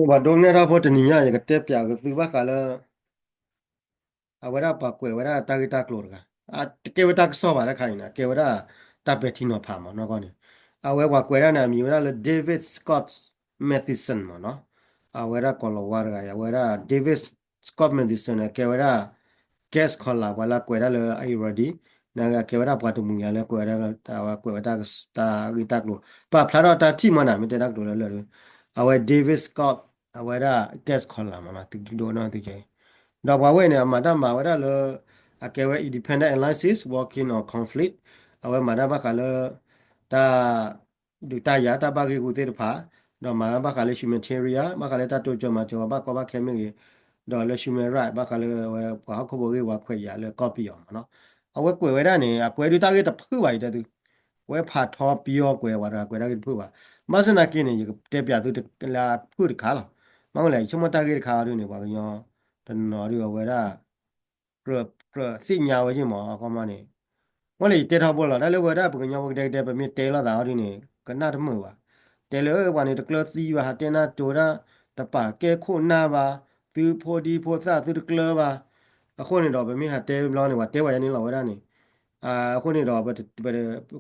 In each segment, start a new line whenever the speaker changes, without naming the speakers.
Và đôi này ra phố tình nhà cái tép ya cái thứ bác cả là awara pa kwe wara ta ta klor ga a ke wata so ba la khai na ke wara ta pe thi no pha ma no ko ni awe wa kwe ra na mi wara le David Scott Matheson ma no awara ko lo war ga ya wara David Scott Matheson ke wara gas kola wala kwe ra le ai ready na ga ke wara pa tu mu ya le kwe ra ta wa kwe wata ta ri ta klo pa phla ro ta thi ma na mi te ta klo le le awe David Scott awara gas kola ma ti do no ti je တော့ဘာဝဲနေမှာတမဝရလအကဲဝဲ independent analysis working on conflict အဝဲမှာတဘခါလတာဒူတာယာတာဘာဂီကိုသေးတဖာတော့မှာဘခါလေ humanitarian ဘခါလေတာတိုကြမှာကျော်ဘကောဘခဲမီတော့လေ human right ဘခါလေဝဲဘာခဘရီဝခွေရလေ copy အောင်နော်အဝဲကွယ်ဝဲတာနေအကွယ်ဒူတာကေတဖူပါတဲ့သူဝဲဖာထောပြောကွယ်ဝါတာကွယ်တာကေဖူပါမဆနာကင်းနေတဲပြသူလာဖူတခါလားမောင်လေချုံမတာကေတခါရနေပါကညောတနော်ရီဝဲတာ ကစိညာဝချင်းမောအကောမနေဝလေတေထားပေါ်လာတယ်လေဝဒါပကညာဝတဲ့တဲ့ပမေတဲလာတာဒီနေကနာတမောပါတဲလေဝါနေတကလစီပါဟာတဲနာတိုရာတပါကဲခုနာပါသူဖိုဒီဖိုသသူတကလပါအခုနေတော့ပမေဟာတဲလောနေပါတဲဝရနေလောဝဒါနေအခုနေတော့ဘ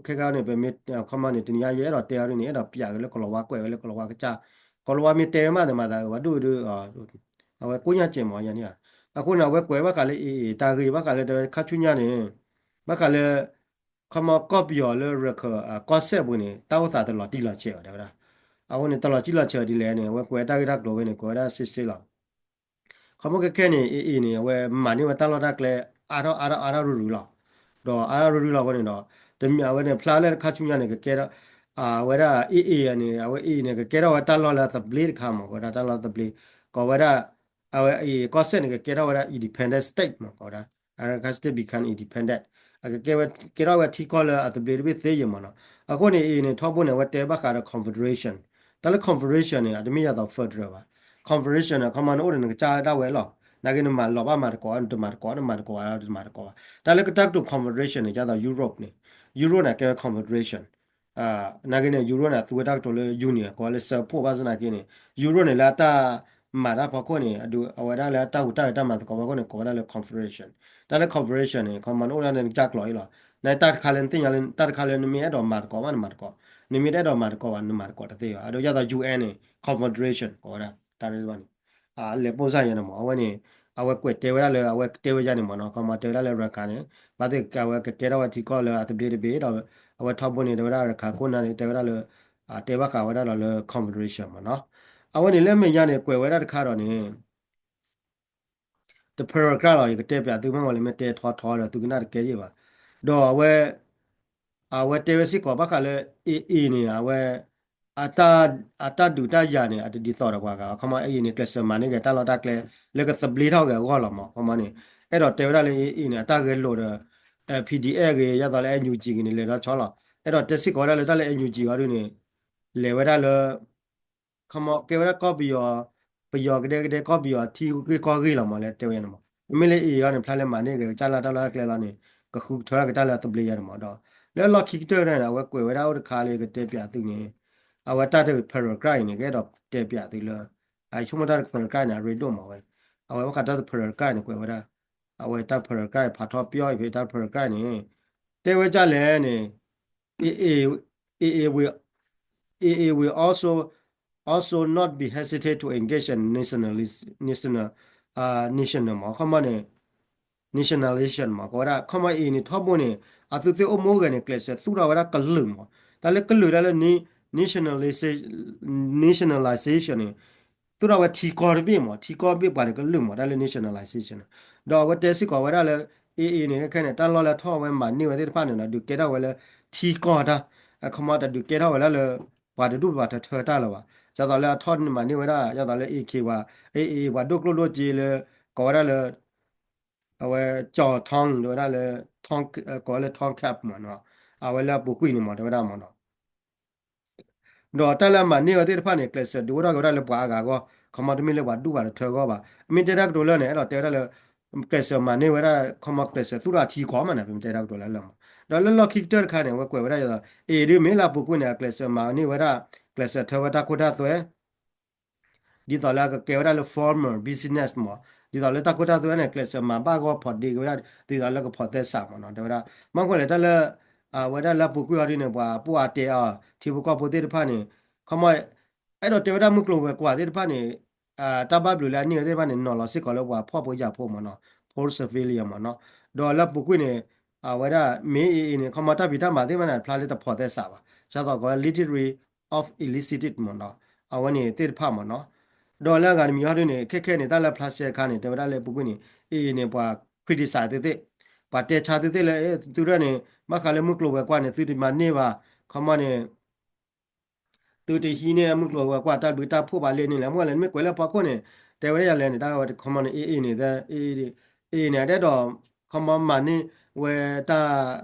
ခဲကနေပမေခမနေတညာရဲတော့တဲရနေအဲ့တော့ပြကလေးကလောဝါကွဲလေကလောဝါကကြကလောဝါမီတဲမတယ်မှာဒါဝဒူဒူအဝကိုညာကျင်မောရနေ အခုနောက်ပဲကွယ်ဘက်ကလည်းအေးတာဂီဘက်ကလည်းခတ်ချွညနေဘက်ကလည်းခမကော့ပီယော်လေရခကော့ဆက်ဝင်နေတောက်တာတလော်တီလာချေတယ်ဗျာအခုနေတလော်ကြီးလာချေဒီလဲနေဝဲကွယ်တာဂီတက်လို့ပဲနေကွယ်တာစစ်စစ်လောက်ခမကခဲနေအေးနေဝဲမာနေဝတလော်တက်ကလေအာရရူလောက်တော့အာရရူလောက်ဝင်တော့တမဝဲနေဖလာလဲခတ်ချွညနေကဲတော့ဝဲတာအေးနေဝဲအေးနေကဲတော့တလော်လာသဘလီခါမဝဲတာတလော်သဘလီကောဝဲတာ có sẽ này cái đó là independent state mà có đó cái state become independent cái đó là thì có là at the baby thế mà nó cái này này thọ bữa này cái bác là confederation đó là confederation này admi ya đó federal ba confederation là common order này cha đã vậy lo na cái mà lo ba mà có anh mà có anh mà có đó là cái tác động confederation này cha đó Europe này Euro này cái confederation na cái này Euro này tôi tác động là union có là support ba cái này Euro này là ta mà đã có con này đủ ở đây là tao tao tao mà có con này có đây là confederation đó là confederation này còn mà nó là chắc lỗi rồi này ta khai lên tin là ta khai lên mi đó mà có ni mi đó mà có mà có thế à đó là UN này confederation có đó ta nói vậy lấy bộ sao vậy mà ở này ở quê tây ra là ở tây ra này mà nó còn mà tây ra là ra cái này bắt được cái đó thì có là at the base đó ở tháp bên này đó là cái con này tây ra là tây bắc ở đó là confederation mà nó ở đây lên mình ra này quay ra cái đó này the paragraph là cái tệp ya từ mà lên mình tệp thọ là từ cái nào cái gì vậy đó về về tệp sĩ có bác là ý này về ata đủ ta giờ này ata đi thọ được qua không mà ý này cái sự mà này cái ta lo ta cái lấy cái sắp lý thao cái gọi là mà không mà này cái đó tệp ra là ý này ta cái lô đó PDF cái ya đó là NUG cái này lấy đó cho là cái đó tệp sĩ có là lấy đó là NUG ở đây này lấy ra là không cái đó có bây giờ cái có bây giờ thì cái có ghi là mà lại tiêu nhiên mà mình lấy ý anh phải làm mà này cái cha là tao là cái là này cái khu thoa cái ta là tập liền mà đóแล้วเราคิดเจอเนี่ยนะว่าเกิดว่าเราคาเลยก็เต็มอย่างตัวนี้เอาว่าตัดเป็น paragraph เนี่ยก็ดอกเต็มอย่างตัวเลยไอ้ช่วงมันตัด paragraph เนี่ยเรียนรู้มาไว้เอาไว้ว่าการตัด paragraph เนี่ยเกิดว่าได้เอาไว้ตัด paragraph พาทอปีอ้อยไปตัด paragraph เนี่ยเต็มว่าจะเลยเนี่ย AA will will also not be hesitate to engage in national မှာခမနဲ့ nationalization မှာကောဒါခမအင်းนี่ทบเนี่ยအသူသေးအမောကနေ class သူရဝရကလုံမှာဒါလည်းကလုံလည်း nationalization เนี่ยသူရဝတီကော်ပြီးမှာတီကော်ပြီးပါလေကလုံမှာဒါလည်း nationalization တော့ဝတဲစစ်ကောဝရလည်းအေးနေခနဲ့တန်လောလည်းထောက်ဝဲမှာနေဝဲတဲ့ဖာနေတော့ဒီကေတော့ဝဲလည်းတီကော်တာအခမတာဒီကေတော့ဝဲလည်းဘာတူဘာထထတာလောပါကျတော့လည်းထောက်နေမှာနေဝဲတာကျတော့လည်းအေးခေပါအေးဘာဒုကလိုလိုကြီးလေကောရလည်း เอาไว้จ่อทองโดยได้เลยทองก็เลยทองแคบเหมือนว่าเอาไว้แล้วปุกวิ่งมันโดยได้มันเนาะดอแต่ละมันนี่ก็ที่ผ่านเนี่ยเกษตรดูเราก็ได้เลยปากก็เขามาที่มีเลยว่าดูว่าเธอก็ว่ามีแต่รักดูแล้วเนี่ยเราแต่ได้เลยเกษตรมันนี่ว่าได้เขามาเกษตรสุราทีขอมันนะเป็นแต่รักดูแล้วเราดอแล้วเราคิดเจอค่ะเนี่ยว่าเกิดว่าได้เอหรือไม่ละปุกวิ่งเนี่ยเกษตรมันนี่ว่าได้เกษตรเทวดาโคตรสวย ဒီတော်လာကကေဝရလ former business မောဒီတော်လက်တကွတာသွဲနဲ့ကလစ်မှာဘာကောဖော်ဒီကရဒီတော်လက်ကဖော်သက်စာမနော်ဒါရမန်ခွလေတလဝဒလပုကွရနေပွားပူအတေအတီဘကောပိုတေဖာနေခမအဲ့တော့တေဝရမှုကလောပဲကွာတေဖာနေတဘဘလူလာနေတေဖာနေနော်လစစ်ကောလောပွားဖော်ပေါ်ကြဖို့မနော် for civilian မနော်ဒေါ်လပုကွနေဝဒမေးနေခမတာဗီတာမာတေမနာဖလာလက်တဖော်သက်စာပါကျတော့က literary of illicit မနော်အဝနေတေဖာမနော်ဒေါ်လာကမြော်ရင်းနေခက်ခဲနေတာလက်ဖလာဆက်ခါနေတေဝရလက်ပုကွနေနေပွား criticize တေပါတေချာတေလေသူရနေမခါလေမှုကလောပဲကွာနေသူဒီမနေပါခမနေသူတဟီနေမှုကလောကွာတာဘူတာဖို့ပါလေနေလဲမွေးလဲမကွယ်လဲပါခွနေတေဝရရလဲနေတာကခမနေနေတဲ့နေတဲ့တော့ခမမနေဝဲတာ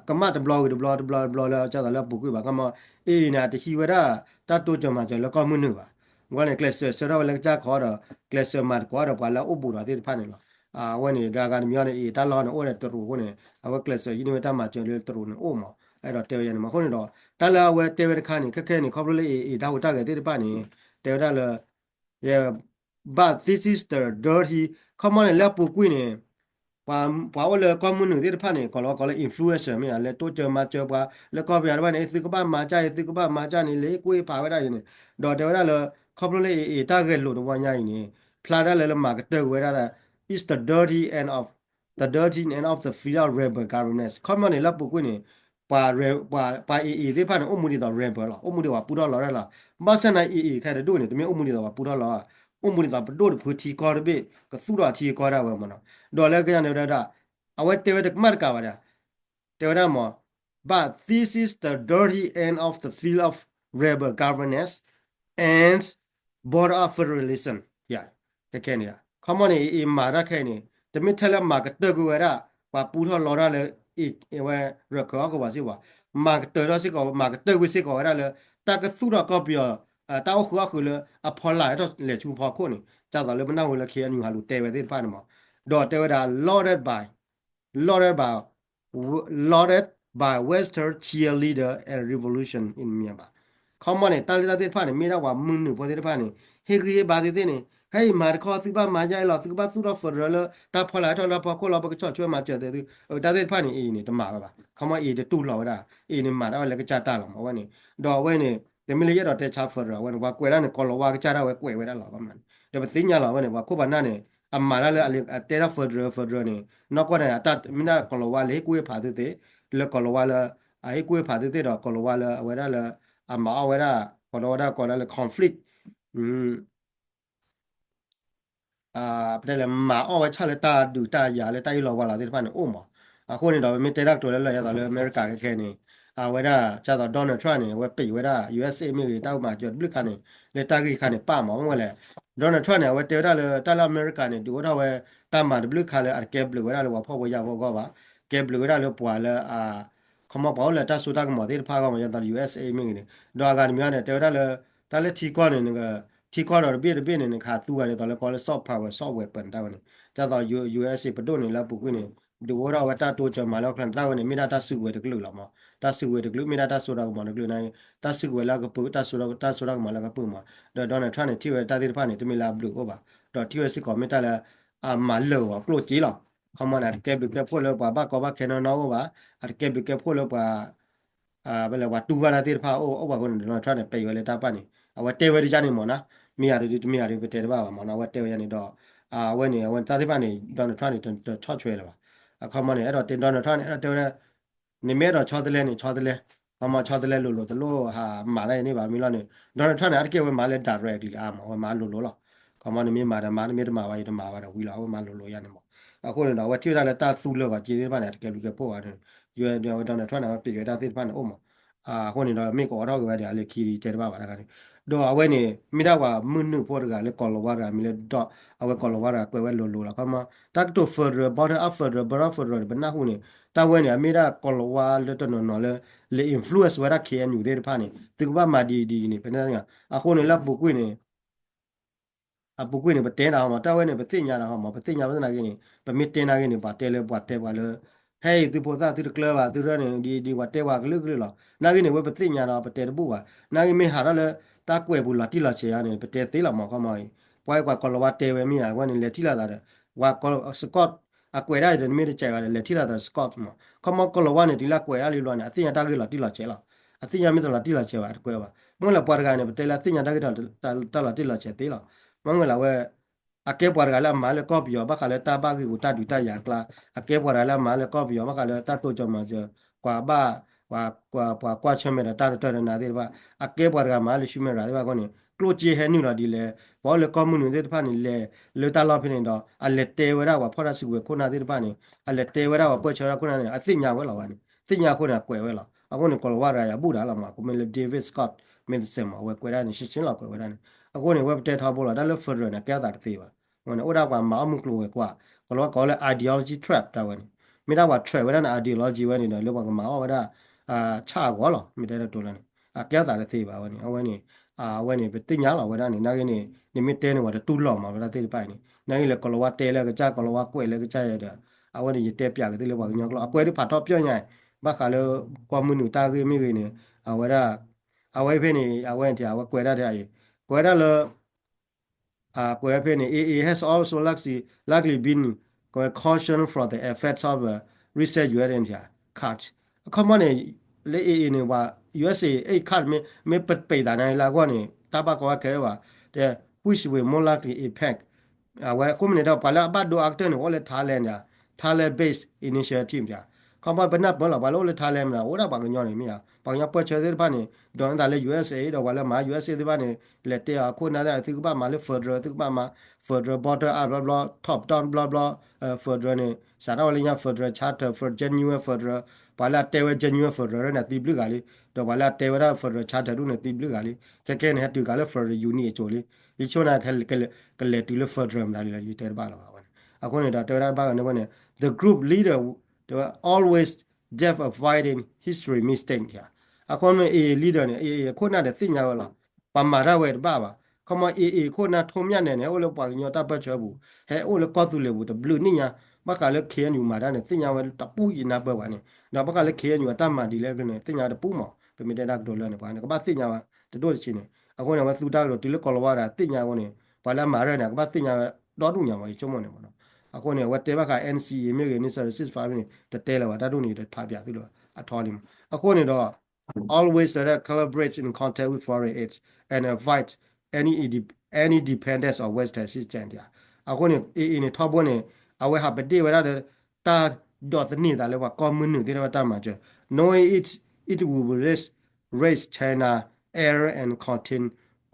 ကမတ်ဘလော့လာချတာလဲပုကွပါကမနာတဟီဝရတာတိုကြမှာကြလကမှုနုပါငွေနဲ့ကလစ်ဆာစရဝလက်ကြခေါ်တော့ကလစ်ဆာမတ်ခေါ်တော့ပါလာအဘူရာတေဖာနေလို့ဝနေဒါကနေမြောနေတာလောနေအိုရတူကိုနေအဝကလစ်ဆာယီနေတမှာကျော်လေတူနေအိုမအဲ့တော့တေရနေမခုနေတော့တလာဝဲတေဝရခါနေခက်ခဲနေခေါပလေးဒါဝတာကတေတပါနေတေဝရလ yeah but this is the dirty come on လက်ပူကွင်းနေပါဝလေကွန်မြူနတီဖာနေကောလောကောလေ influencer မြေလေတိုချမချပါလေကောပြရပါနေသကပါမာချာသကပါမာချာနေလေကိုပါဝရရနေတော့တေဝရလခေါပလေးတာကဲလို့တော့ညာနေဖလာရလေမာကတေဝရတာ is the dirty end of the dirty end of the field rebel governance come on လက်ပူကွင်းနေပါဒီဖာနေအမှုဒီတော့ rebel လားအမှုဒီကပူတော့လာလားမဆန်နိုင်ခဲတဲ့တို့နေတမင်အမှုဒီတော့ပူတော့လာအမှုဒီတော့ဘဒိုဖူတီကောရဘေကဆူရာတီကောရဝမနော်ဒေါ်လာကရနေတာအဝတ်တေဝဒကမတ်ကဝရတေဝရမော but this is the dirty end of the field of rebel governance and border of federalism yeah တကယ်နေcome on မာရခဲနေတမင်ထလက်မာကတကူရပါပူထော်လော်ရလေဝဲရကောကပါစီဝါမာကတရစီကောမာကတဝစီကောရလေတကဆူရကောပြောတောက်ခွာခုလေအဖော်လာတော့လေချူဖော်ခုနေကြတော့လေမနာဝလေခေအညူဟာလူတဲဝဲတဲ့ပါနမောတော့တဲဝဲတာ lauded by lauded by Western cheerleader and revolution in Myanmar ခေါမနဲ့တာလီတာတဲ့ဖာနေမိတော့ဝမွန်းနုပေါ်တဲ့ဖာနေဟေကြီးဘာတဲ့နေဟဲ့မာခေါ်စီပါမာကြိုင်လောစီပါဆူတော့ဖော်ရလတာဖော်လာတော့ပေါ်ကိုလောပကချော့ချွဲမှာကျတဲ့တာတဲ့ဖာနေနေတမာပါခေါမတူလောတာနေမာတော့လည်းကကြတာလောမဝနေတော့ဝဲနေတမီလေးရတော့တဲချဖော်ရဝဲဝကွယ်ရနေကောလောဝါကကြတာဝဲကွယ်ဝဲတာလောကမှန်ဒါပသိညာလောဝဲနေဝခုပါနာနေအမာလာလေတဲရဖော်ရနေနော်ကောနေအတမင်းကောလောဝါလေကွေးဖာတဲ့လေကောလောဝါလာအိကွေးဖာတဲ့တော့ကောလောဝါလာဝဲလာအမာဝဲတာကောလောဝါကောလာလေ conflict ပတယ်မာအော်ချလေတာဒူတာယာလေတိုင်လောဝလာတဲ့ဖာနေအိုမအခုနေတော့မတေရက်တော်လဲရတော့လေအမေရိကခဲနေဝဲတာကျတော့ဒေါ်နယ်ထရန့်နေဝဲပိဝဲတာ USA မြေတောက်မှာကျော်ဘလခနဲ့လေတာကြီးခနဲ့ပမောင်းဝဲလေဒေါ်နယ်ထရန့်နေဝဲတေရလေတာလာအမေရိကနေဒူတော့ဝဲတာမှာဘလခလေအကဲဘလဝဲလေဝဖော်ဝရဖော်ကောပါကဲဘလဝဲလေပွာလေခမဘောလေတာဆူတာကမတဲ့ဖာကမရတော့ USA မြေနေတော့ကနေမြနဲ့တေရလေတာလေထီကောနေကที่ก็เราเบี้ยเนี่ยขาตัวเลยตอนแรกก็เลยซอฟต์พาวเวอร์ซอฟต์แวร์เปิดได้วันนี้จะต่อ USA ประตูนี่แล้วปุ๊กนี่ดูว่าเราว่าตาตัวจะมาแล้วครั้งได้วันนี้ไม่ได้ตาสื่อเวดึกลุ่มหรอกมั้งตาสื่อเวดึกลุ่มไม่ได้ตาสุราก็มาดึกลุ่มในตาสื่อเวลาก็ปุ๊กตาสุราก็มาแล้วก็ปุ๊กมาเดี๋ยวตอนนั้นท่านเนี่ยที่เวตาที่ผ่านเนี่ยจะมีลาบลูกว่าเดี๋ยวที่เวสิก่อนไม่ได้แล้วมาเลยว่ะโปรจีหรอเขามาเนี่ยแกบิแกพูดแล้วป่ะบ้าก็บ้าแค่นอนว่าแกบิแกพูดแล้วป่ะเวลาว่าตัวเวลาที่ผ่านโอ้ว่าคนเดี๋ยวท่านเนี่ยไปเวลาตาป่ะนี่เอาว่าเตวดิจานี่หมดนะมีอะไรไปเตะบ้างมันเอาไว้เตะยันนี่ดอกวันนี้วันตาที่บ้านนี่ดอนทรานนี่ชอบช่วยเลยว่ะเขามาเนี่ยเราเตะดอนทรานนี่เราเตะเนี่ยนี่เมื่อเราชอบเตะเลยนี่ชอบเตะเลยเขามาชอบเตะเลยลุตะลุมาอะไรนี่บ้างมีแล้วนี่ดอนทรานนี่อะไรเกี่ยวกับมาเลยด่าแรงเลยว่ามาลุหรอเขามาเนี่ยมีมาแต่มาเนี่ยมาไว้แต่มาว่าวิลาว่ามาลุยันนี่มั้งคนเราว่าที่เราตาสู้เลยว่าจีนที่บ้านเนี่ยเกี่ยวกับพวกอะไรอยู่เดี๋ยวดอนทรานนี่ว่าปีกตาที่บ้านโอ้มาคนนี้เราไม่ก่อเราก็ว่าเดี๋ยวอะไรคีรีเจอบ้างอะไรกันတော့အဝဲနေမိတော့ကမွန်းနုပေါ်ကလည်းကော်လဝါရာမိလေတော့အဝဲကော်လဝါရာကွယ်ဝဲလိုလာကမတက်တော့ further border up further border further ဘနာဟုနေတဝဲနေအမိတော့ကော်လဝါလက်တော့နော်လေ influence ဝရ KNU တဲ့ဖာနေသူကဘာမာဒီနေဘယ်နဲ့အခုနေလက်ပုကွေးနေပုကွေးနေပတဲတာဟောတဝဲနေပသိညာတာဟောပသိညာပဒနာကင်းနေပမစ်တင်နာကင်းနေပါတဲလေပွားတဲပါလေဟဲ့သူပေါ်သားသူကလပါသူရနေဒီဝတဲဝါကလုကလုလာနာကင်းနေဝဲပသိညာတာပတဲတပူပါနာကင်းမဟာရလေတာကွယ်ဘူးလာတိလာချေရနေပတဲသေးလာမောကမိုင်း why kwa kolwa tewe mi ya wani le tila da wa kol Scott a kwera de mi de cha le tila da Scott mo komo kolwa ne tila kwera li lo ne atinya ta ge la tila che la atinya mi la tila che wa kwe ba mo la par ga ne te la atinya ta ge ta la tila che te la mo la we a ke par ga la ma le ko pyo ba ka le ta ba ge ku ta du ta ya kla a ke par ga la ma le ko pyo ba ka le ta to cho ma je kwa ba kwa che me da ta to na de ba a ke par ga ma le shu me ra de ba ko neကလိုချေဟဲနူလာဒီလေဘောလေကွန်မြူနတီတဖာနေလေလေတာလောဖိနေတော့အလက်တဲဝရဝဖော်ရစုဝခုနာတိတဖာနေအလက်တဲဝရဝပွဲချောရခုနာနေအသိညာဝဲလာဝါနေသိညာခုနာကွယ်ဝဲလာအခုနေကောလဝရရဘူးတာလာမှာကိုမလေဒေးဗစ်စကော့မင်းစင်မဝဲကွယ်ရနေရှင်းချင်းလောက်ကွယ်ဝဲနေအခုနေဝက်တဲထားဖို့လာဒါလေဖရနေကဲတာတသေးပါဝင်ဥဒါကမာမှုကလိုဝဲကွာကလောကောလေ ideology trap တာဝဲနေမိသားက trap ဝဲနေ ideology ဝဲနေတော့လောကမာဝဒါချကောလောမိတဲ့တူလာနေကဲတာတသေးပါဝဲနေအဝဲနေwhen it but thing yala whether ni nagini ni mitten what too long ma whether they buy ni nagi le kolowa tele ga cha kolowa kwe le ga cha ya da awani ye te pya ga de le wa nyok lo akwe ri pha to pyo nya ba kha le kwa mu nu ta ge mi ge ni awara awai phe ni awen ti awa kwe da da ye kwe da le kwe phe ni it has also likely been caution from the effects of research you and ya cut come on le ni wa USA ไอ้คาดไม่เปิดไปแต่ในลาวนี่ตาบากว่าแค่ว่าแต่ which will more likely impact ว่าคุมเนี่ยเราไปแล้วบ้านดูอักเตอร์เนี่ยว่าเลย Thailand เนี่ย Thailand based initiative จ้ะเขาบอกเป็นนับเมื่อเราไปแล้วเลย Thailand นะโอ้เราบางอย่างนี่มีอ่ะบางอย่างเปิดเชื้อที่บ้านนี่โดนแต่เลย USA เราว่าแล้วมา USA ที่บ้านนี่เลตเตอร์คนนั้นที่บ้านมาเลย further ที่บ้านมา further border up blah blah top down blah blah further นี่สารวัตรเนี่ย further charter for genuine further ไปแล้วเตว genuine further เนี่ยตีบลึกอะไร တော့ဘာလာတေဝရ for charter တို့နဲ့တိပလကလေကဲနဲ့တူကလည်း for uni ချိုလေဒီချိုနာကလေတူလေ for drum လာလေဒီတဲပါလာပါအခုနေတာတေဝရဘာကနေကနေ the group leader they were always deaf of fighting history mistake ရအခုနေ leader နဲ့ခုနတဲ့သိညာလာပမာရဝဲဘာပါခမခုနထုံမြနဲ့နဲ့ဟိုလိုပါညတာပတ်ချဘူးဟဲဟိုလိုကောသူလေဘူးတဘလူနိညာဘကလည်းခေညူမာတဲ့သိညာဝဲတပူရနာပဲဝါနေတော့ဘကလည်းခေညူတမဒီလေနဲ့သိညာတပူမောเป็นไม่ได้ดักโดนเลยนะป่ะเนี่ยก็บ้าติญญาว่าจะโดนชิเนี่ยအခုเนี่ยว่าสุดาလို့ဒီလိုကောလဝါတာติญญาကိုเนี่ยဘာလာမာရเนี่ยก็บ้าติญญาတော့တူညာမှာချုံမနေပေါ့နော်အခုเนี่ยว่าเตบะက NCA မြေကနေစ65မိနစ်တဲလာတာတို့နေတဲ့ဖာပြသူလို့အထော်လိမအခုเนี่ยတော့ always that collaborates in contact with foreign aids and avoid any dependence on west assistance အခုเนี่ยเนี่ยထောက်ပေါ်เนี่ยအဝဲဟာပတိဝရတဲ့တာดอทนี่แต่เลยว่าก็มือหนึ่งที่เราตั้งมาเจอ knowing it will raise China error and contain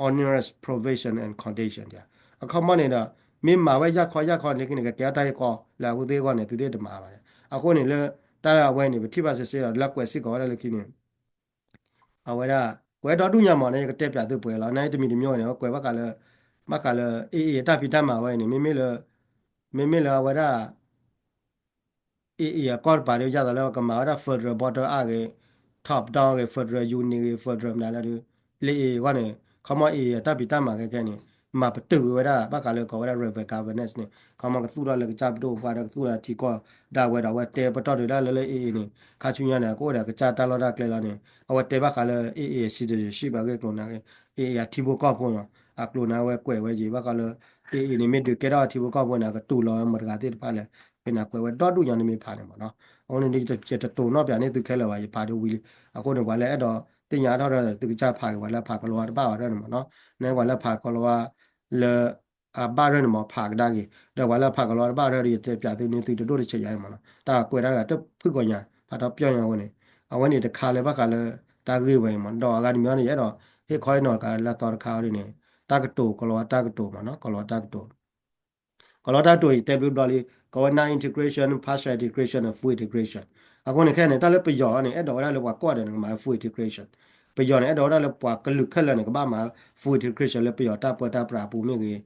onerous provision and condition เนี่ยအခုမှနေတာမိမာဝဲရခေါ်နေကနေကြတဲ့ကောလာဦးသေးကောနေသူတဲ့တမှာပါအခုနေလေတာရဝဲနေပြီထိပါစစ်စစ်လက်ကွယ်စစ်ကောလည်းကိနေအဝဲရကွယ်တော်တူညာမော်နေကတက်ပြသူပွဲလာနိုင်တမီတမျိုးနေကွယ်ဘက်ကလည်းမကလည်းတာပိတမှာဝဲနေမိလေဝဲရကောပါရရကြတယ်ကမာရ federal border အကေ top down ကေ federal union ကေ federal နာလာလေကနေခမတပ်ပိတမှာကဲနေမပတူဝရဘကလည်းကောဝရ river governance နေခမကသူရလည်းကြပ်တော့ပါတော့သူရတီကောဒါဝဲတော့ဝဲတဲပတော်တွေလည်းနေခါချူညာနေကိုရကကြတာလောတာကလေးလာနေအဝတဲဘကလည်းစီရှိပါကေကလိုနာကေတီဘကောဖုံအကလိုနာဝဲကွဲဝဲကြီးဘကလည်းနေမီဒကေရာတီဘကောဖုံနာကတူလောမရကတိပါလေเป็นนักเวทดอดูอย่างนี้มีผ่านมั้งเนาะอันนี้จะตัวนอกแบบนี้ตึกแค่ละว่าผ่านดูวิลအခုเนี่ยว่าแล้วดอติญาดอตึกจะผ่านว่าแล้วผ่านกลัวบ้าว่านั่นมั้งเนาะในว่าแล้วผ่านกลัวเลบ้าเรื่องมั้งผ่านได้กี่แต่ว่าแล้วผ่านกลัวบ้าเรื่องที่จะแบบนี้ตึกจะดูได้เฉยๆมั้งเนาะแต่กลัวได้ก็พึ่งก่อนเนี่ยผ่านทับย่อยอย่างวันนี้เอาวันนี้จะคาเลยบ้าคาเลยตาคือไปมั้งดอการมีอะไรเยอะดอที่คอยนอนกันแล้วตอนคาวนี่ตากระตุกกลัวตากระตุกมั้งเนาะกลัวตากระตุกกลัวตากระตุกแต่ดูดอลีCorona integration, partial integration, and full integration. အခုနေခဲနေတာလည်းပြောနေအဲ့တော့လည်းကွာကွာတယ်ငါ full integration ပြောနေအဲ့တော့လည်းပွားကလုခက်လည်းနေကဘာမှာ full integration လည်းပြောတာပေါ်တာပရာပူမြေကြီး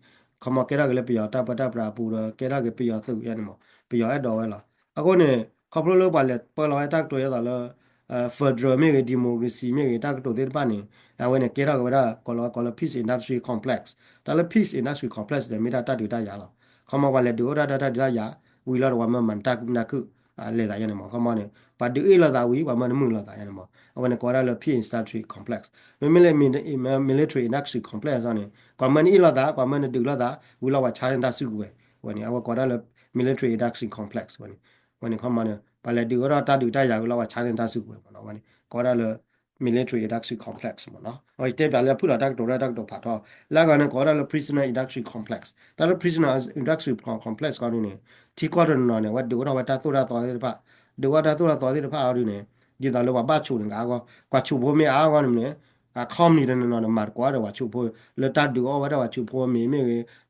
ခမကဲရကလည်းပြောတာပေါ်တာပရာပူတော့ကဲရကပြောသူရနေမပြောအဲ့တော့လားအခုနေခပလို့ပါလေပေါ်လာတက်တွေ့ရတာလားfederal မြေကြီး democracy မြေကြီးတက်တွေ့တဲ့ပါနေအဝဲနေကဲရကဘာကောလ peace industry complex ဒါလည်း peace industry complex တဲ့မိတာတတူတရလားခမကလည်းဒိုရတာရဝီလာဝမမန်တက်နာကု le da yana mo kama ne pa de e la da wi pa ma mu la da yana mo awan ko da le phi industry complex me military industry complex on ko man e la da ko man de la da wi la wa cha da su we wani awa ko da le military industry complex wani kama ne pa le de ora ta du ta ya wi la wa cha da su we wani ko da le military industry complex ပေါ့နော်ဟိုတက်ပြလဲဖူလာတက်တော်ရက်တော့ဖာတော့လာကနေကောရလ prisoner industry complex ဒါလ prisoner industry complex ကောင်းနေတီကောရနော်နေဝတ်ဒူတော့ဝတ်တာဆိုတာတော်တယ်ဖာဒူဝတ်တာဆိုတာတော်တယ်ဖာအော်ဒီနေဒီတော့လောဘာချူနေကောကွာချူဖို့မေအားကောနေ ခေါမနေတဲ့နော်မှာကွာတော့ချူဖို့လတဒူအောဝတော့ချူဖို့မေမေ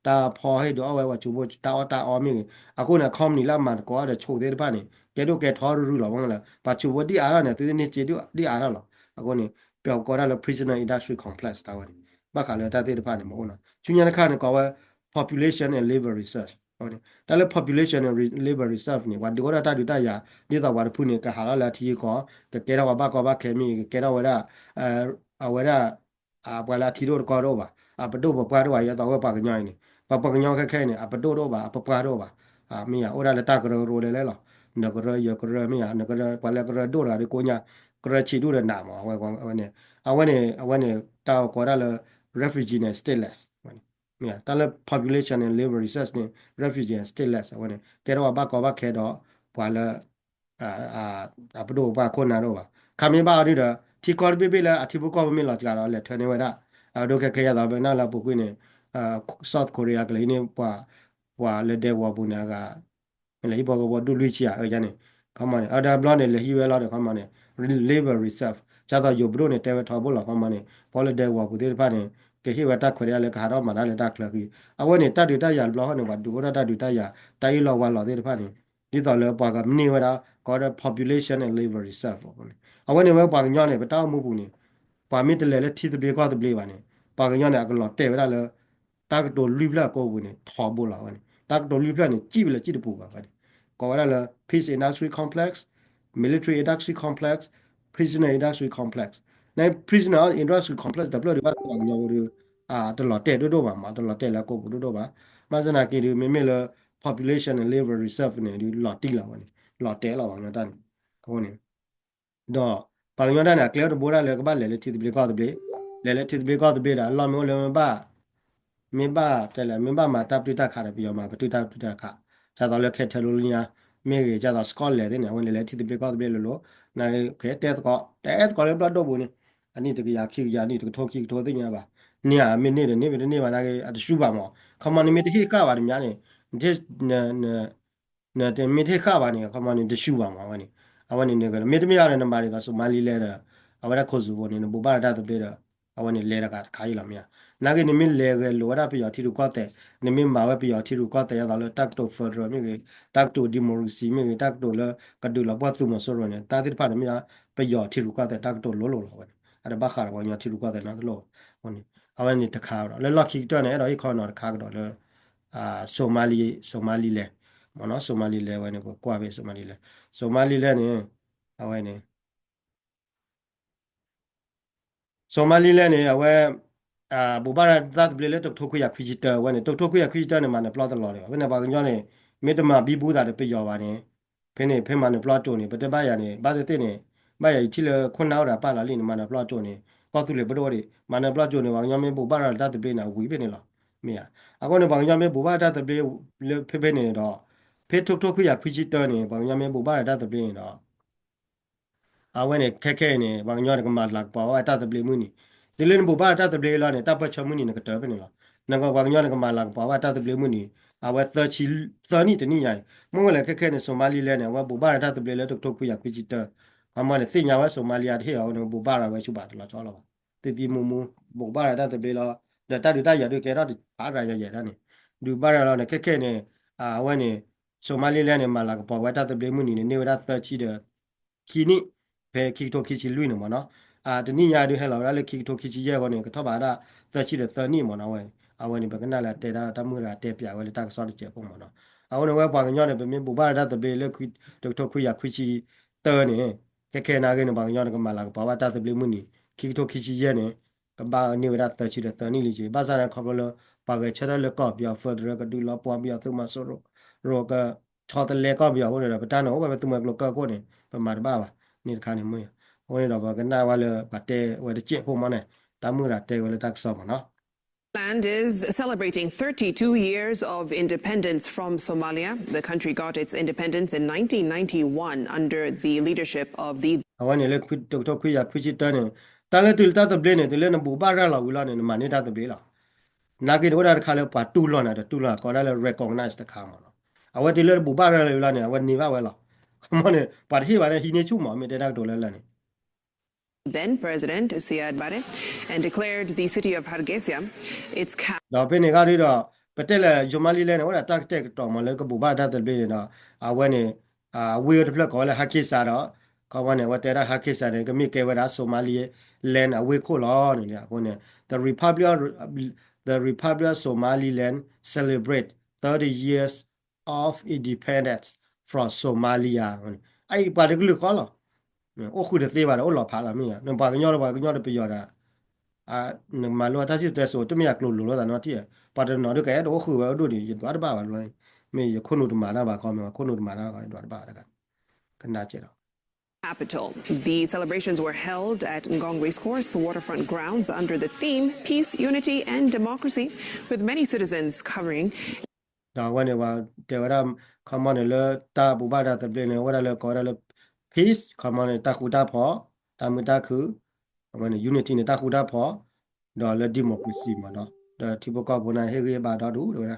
တာဖော်ဟဲ့တော့ဝဲချူဖို့တာအောမေအခုနခေါမနီလာမှာကွာတော့ချိုသေးတယ်ဖာနေကဲတော့ကဲထော်ရူလောဘောလားဘာချူဖို့ဒီအားရနေသူနေချေတူဒီအားရလောအခုနေပြောကောရလ prisoner industry complex တာဝဲဘာခါလဲတာသေးတယ်ဖာနေမဟုတ်လားချူညာခါနေကောဝဲ population and labor research ဟုတ်တယ်ဒါလည်း population and labor research နေဝါဒီကောရတာဒူတာရဒီတော့ဝါဖုန်ကဟာလာတီကောကဲတော့ဘာကောဘာခဲမီကဲတော့ဝဲအဝဲဘွာလာတီတို့ကောတော့ပါပဒုဘပွားတော့ရတော့ပါကညိုင်းနေပကညောခက်ခဲနေပဒုတော့ပါပပွားတော့ပါမီယာအိုရာလက်တာကရိုလေလဲလောနကရယကရမီယာနကရပွာလာကရဒိုရာဒီကိုညာကရချီဒိုရနာမဝဲကောအဝဲနေတောက်ကောရလ refugee နဲ့ stateless မီယာတလ population and labor research နဲ့ refugee and stateless အဝဲနေကဲတော့ဘာကောဘာခဲတော့ဘွာလာပဒုဘာခွန်နာတော့ပါခမင်းပါရီတော့တီကော်ဘီဘီလာအတီဘူကောမီလာကြတော့လက်ထနေဝဲတာဒုကခဲရတာပဲနာလာပုကွင်းနေSouth Korea ကလေးနေပွာလက်တဲ့ဝါပူနာကလေဘောဘောဒူလူချီရအဲ့ကျနေခမနေအဒါဘလော့နေလေဟီဝဲလာတော့ခမနေ labor reserve ကျတော့ယိုဘရိုနေတဲ့ဝထော်ဘောလာခမနေဘောလက်တဲ့ဝါပူတဲ့ဖာနေကဟိဝတာခွေရလေခါတော့မနာလေတာကလကြီးအဝဲနေတတ်တူတရဘလော့ဟနေဝဒူရတတူတရတိုင်းလောဝါလောတဲ့ဖာနေဒီတော့လေပွာကမနေဝတာကောတဲ့ population and labor reserve ပေါ့လေအဝဲနေဝဲပွာကညောနေပတောက်မှုပူနေပွာမီတလေလေတီတပြေကောတပြေပါနေပွာကညောနေအကလောတဲ့ဝတာလေတာကတိုလူပလာကိုဘူးနေထော်ဘောလာဝနေတာကတိုလူပလာနေကြည့်ပလေကြည့်တပူပါပါတယ်ကောရလေ peace industry complex military industry complex prisoner industry complex နိုင် prisoner industry complex တပလို့ဒီပါကောညောရတလောတဲ့တို့ပါမှာတလောတဲ့လာကိုဘူးတို့ပါမစနာကီဒီမေမေလေ population and labor reserve နေဒီလော်တီလာပါနေလော်တဲလာပါနော်တန်ခေါနေတော့ပါလီမန်တန်ကကလျော်ဘောရလေကပါလေတီတပလေကောတပလေလေတီတပလေကောတပလေဒါလော်မျိုးလေမပါမင်းပါတယ်လေမင်းပါမှာတပ်တူတခါတယ်ပြောမှာပတူတတူတခါကျတော့လေခက်ထလိုလညာမေကြီးကျတော့ Scott လေတဲ့နေဝင်လေတီတပလေကောတပလေလို့နိုင်ခဲတဲ့ကောလေဘတ်တော့ဘူးနေအနိတကရခိရနိတကထောခိထောတဲ့ညာပါနေအမင်းနေပါနာကအတရှုပါမောခမနိမတခိကပါများနေဒီတဲ့မတခိကပါနေခမနိတရှုပါမှာဝနိအဝနိနေကမေတမရတဲ့နံပါတ်တွေကဆိုမာလီလဲတဲ့အဝရခိုစုဘောနေဘူပါရတာတဲ့အဝနိလဲရကခါရလာမြနာကနေမလဲကလောရပြရတီရကွာတဲ့နေမမာဝပြရတီရကွာတဲ့ရတော့တက်တိုဖဒရမြေတက်တိုဒီမိုကရေစီမြေတက်တိုလကဒူလပတ်စုမဆိုရနေတာတိဖာမြပြရတီရကွာတဲ့တက်တိုလောလောလောအဲ့ဒါဘခါဘောညာတီရကွာတဲ့နော်လောဟိုနေအဝနိတခါတော့လဲလော်ခီတော့နေတော့ခေါ်တော့ခါတော့လဲဆိုမာလီလဲမနော်ဆိုမာလီလဲဝဲနေကွာပဲဆိုမာလီလဲနေအဝဲနေဆိုမာလီလဲနေအဝဲဘူဘာရတ်ဘလေတော့ထုတ်ခွရခီဂျီတာဝဲနေထုတ်ခွရခီဂျီတာနေမှာနေပလော့တလော်တယ်ဝဲနေပါကညောနေမေတ္တမဘီဘူးတာတဲ့ပြရောပါနေဖဲမှာနေပလော့တုန်နေပတပရနေဘာတဲ့နေမရချီလခွန်းနောက်တာပါလာလိနေမှာနေပလော့တုန်နေကောတူလေဘတော်ဒီမှာနေပလော့တုန်နေပါညောမေဘူဘာရတ်တပြေနာဝီပဲနေလားမေရအခုနေပါညောမေဘူဘာရတ်တပြေဖဲနေတော့ထုတ်ခွရခီဂျီတာနေပါညောမေဘူဘာရတ်တပြေနေတော့အဝဲနေခဲနေဘာညောကမလာပါဝါတတပြေမှုနီဒီလင်းဘူဘာတတပြေလာနေတပတ်ချမှုနီနကတပဲနေလားနကဘာညောကမလာပါဝါတတပြေမှုနီအဝဲသချီသနီတနိညာမငလည်းခဲနေဆိုမာလီလဲနေဝဘူဘာတတပြေလဲထုတ်ခွရခီဂျီတာအမလည်းသိညာဝဲဆိုမာလီယာတဲ့အောင်ဘူဘာရဝဲချူပါတလားကြောလာပါတတိမူဘူဘာတတပြေလာတတူတရတို့ကဲတော့အားရရတဲ့နေဒူဘာရလာနေခဲနေဝဲနေဆိုမာလီလဲနေမှာလာပါဝါတတပြေမှုနီနေဝဒသချီတဲ့ခီနိဘယ်ခီတိုခီချီလွိနေမနော်တနိညာတွေဟဲလာလေခီတိုခီချီရဲ့ဘောနေကတော့ပါတာသချီတဲ့သနိမနော်ဝဲအဝဲနေဘကနာလာတဲတာတမှုလာတဲပြဝဲလေတာဆော့တဲ့ပုံမနော်အဝဲဝဲပွားကညောနေပြင်းဘူဘာရတဘေလေခီတိုခွရခွချီတဲနေခဲနာကနေပါညောနေကမလာဘာဝတာတဘေမှုနီခီတိုခီချီရဲ့နေကဘာနေဝဒသချီတဲ့သနိလီချီဘာသာရခေါ်လို့ပါကချက်ရလေကော့ပြဖဒရကဒူလာပွားပြသုမဆောရောက ชอตะเลก็เบียวว่าเราไปตานเอาไปตุ้มกลก็ก็เนี่ยประมาณบ้าป่ะนี่ค่าเนี่ยมึงวันนี้เราบอกกันได้ว่าเลยปัตเตว่าจะเจ็บพวกมันเนี่ยตามมือเราเตว่าเลยตักสอบเนาะ
Land is celebrating 32 years of independence from Somalia. The country got its independence in 1991 under the leadership of the
เอาวันนี้เลยคุยตัวคุยอยากคุยชิดตัวเนี่ยตอนแรกตัวตาตัวเบลเนี่ยตัวเล่นบุบาร์เราวิลาเนี่ยมันนี่ตาตัวเบลล่ะนักกินว่าเราขายเลยปัดตูลนะตูลก็ได้เลย recognize ตะขามเนาะเอาวันที่เล่นบุบาร์เราวิลาเนี่ยวันนี้ว่าเวลามันเนี่ยปัดที่ว่าเนี่ยฮิเนชูมาไม่ได้ดักตัวเล่นเลย
then President Siad Barre and declared the city of Hargeisa its
เราเป็นเนี่ยก็ที่เราประเทศเลยจุมาลีเลยนะว่าตักเตะต่อมาเลยก็บุบาร์ได้ตัวเบลเนี่ยเอาวันนี้เวอร์ที่เราก็เลยฮักกิสาระเขาว่าเนี่ยว่าแต่ละฮักกิสาเนี่ยก็มีเกวราโซมาลีแลนด์เอาไว้โคลอเนี่ยคนเนี่ย the Republic of Somaliland celebrate 30 years of independence from Somalia ไอ้ปาร์ตี้ก็เลยก็หรอโอ้คุณเดี๋ยวตีบาร์โอ้หล่อผาละมีอ่ะหนึ่งปากก็ย่อละปากก็ย่อละไปย่อละหนึ่งมาลัวถ้าสิแต่โสดตัวไม่อยากหลุดหลุดแล้วแต่นอที่ปาร์ตี้นอด้วยแกโอ้คือว่าดูดิยันตัวบ้าบ้าเลยไม่อยากคนอุดมาหน้าบ้าก็ไม่ว่าคนอุดมาหน้าก็ยันตัวบ้าแล้วกันน่าเจ๋อ
capital. The celebrations were held at Ngong Racecourse waterfront grounds under the theme Peace, Unity and Democracy, with many citizens covering
ဒါဝနေပါတေဝရခမနလေတာဘူဘာဒတ်ပလနေဝရလေကောရလေ peace ခမနတာခုတာဖောတာမတာခုခမန unity နေတာခုတာဖောဒေါ်လေ democracy မနော်ဒါတိဘကဘနာဟေရေဘာဒဒူလို့ရ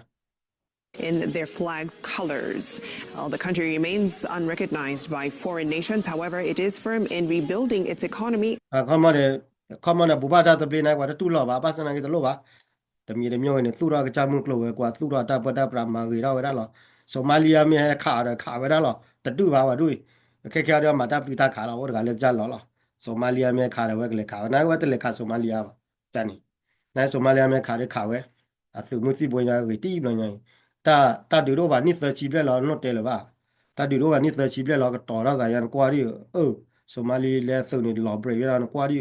in their flag colors. The country remains unrecognized by foreign nations. However, it is firm in rebuilding its economy.
ခမနဘူဘာဒတ်ပလနေကွာတူလောပါပါစနာကေတလို့ပါတမီတမျိုးနေသူရကကြမှုကလို့ပဲကွာသူရတာပတာပရမာကေတော့ဝရလောဆိုမာလီယာမြေခါရခါဝရလောတတူပါပါတွေ့ခက်ခဲရမှာတာပိတာခါလောဝရကလည်းကြလောလောဆိုမာလီယာမြေခါရဝဲကလေးခါနာဝဲတလေခါဆိုမာလီယာပါတန်နီနိုင်ဆိုမာလီယာမြေခါရခါဝဲအသူမှုစီပွင့်ရကေတီးပလညာတာတူတော့ပါနိသချီပြက်လောနော့တဲလပါတာတူတော့ပါနိသချီပြက်လောကတော်ရတာရန်ကွာရီဆိုမာလီလဲစုံနေလောဘရရန်ကွာရီ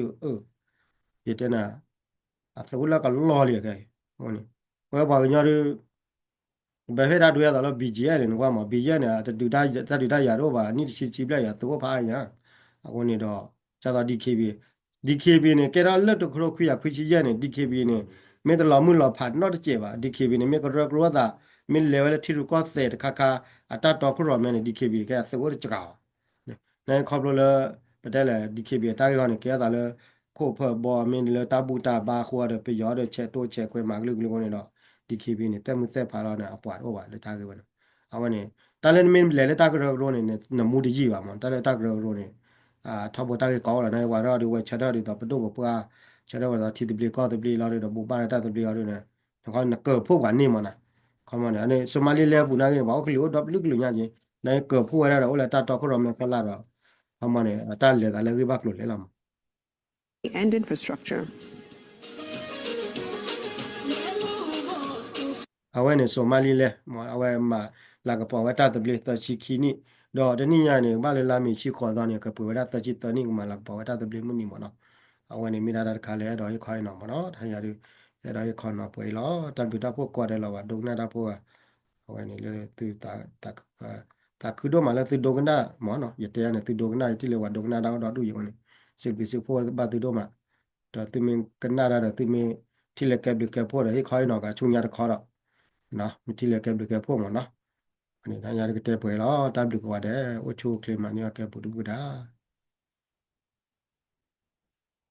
ဒီတနာအသူလကလောလီကေဟိုနေဝဲပါကညရဘယ်ဟဲ့တာတွေ့ရတော့ BGR လေကွာမ BGR နဲ့တူတာရတော့ပါနိချီပြက်ရသူကဖားရအခုနေတော့ကျတော့ DKB နဲ့ကဲရလက်တော့ခရခွေရခွေချီရနဲ့ DKB နဲ့မေတ္တလောမှုလောဖတ်တော့တကျေပါ DKB နဲ့မေကရကရတာမင်း level ထီရကောဆက်ခခအတတော်ခရမနဲ့ DKB ကဲသကိုကြကောနိုင်ခေါပလိုလပတဲလေ DKB တာရကနေကဲတာလေခိုဖဘောမင်းလေတဘူတာဘာခွာတဲ့ပြရောတဲ့ချက်တိုးချက်ခွဲမှာဂလူဂလူကနေတော့ DKB နဲ့တက်မှုသက်ဖာတော့နဲ့အပွားတော့ပါလေတာကေဘနော်အဝနေတလည်းမင်းလေတာကရရောနဲ့နမှုတကြီးပါမတလည်းတာကရရောနဲ့ထောက်ပေါ်တာကေကောလာနဲ့ဝါတော့ဒီဝချက်တော့ဒီတော့ပတုပပွားချက်တော့တော့တီတပလီကောတပလီလာတော့ဘူပါတာတပလီရောနဲ့တော့နကဖို့ကနေမနာခမနဲ့အနေဆိုမာလီလဲပူနာကေဘောကလီတော့ဘလူကလူညာချင်းနိုင်ကဖို့ရတော့လဲတာတော့ခရမဖလာတော့ခမနဲ့အတလည်းကလည်းဘက်လို့လဲလာ
and infrastructure.
အဝဲနေဆိုမာလီလဲအဝဲမှာလာကပေါ်ဝတာတပလီသချီခီနီတော့တနိညာနေဘာလဲလာမီချီခေါ်တော့နေကပဝတာသချီတနိမှာလာပေါ်ဝတာတပလီမနီမနော်အဝဲနေမိလာတာခါလဲတော့ရခိုင်းတော့မနော်ထိုင်ရရရရခေါ်တော့ပွဲလောတန်ပြတာဖို့ကွာတယ်လောဒုံနာဖို့အဝဲနေလေသူတာခုတော့မလာသူဒုံနာမောနော်ရတဲ့နေသူဒုံနာတိလေဝဒုံနာတော့တူရုံနေစစ်ပစီဖို့ဘာသူတော့မှာတော့သူမင်းကနာရတော့သူမင်းတိလေကပ်ကပ်ဖို့ရခိုင်းတော့ကချုံရခေါ်တော့နော်မတိလေကပ်ကပ်ဖို့မနော်အနေနဲ့ရရတဲ့ပွဲလောတန်ပြကွာတယ်အိုချိုကလီမနီကပ်ဘူးဘူးဒါ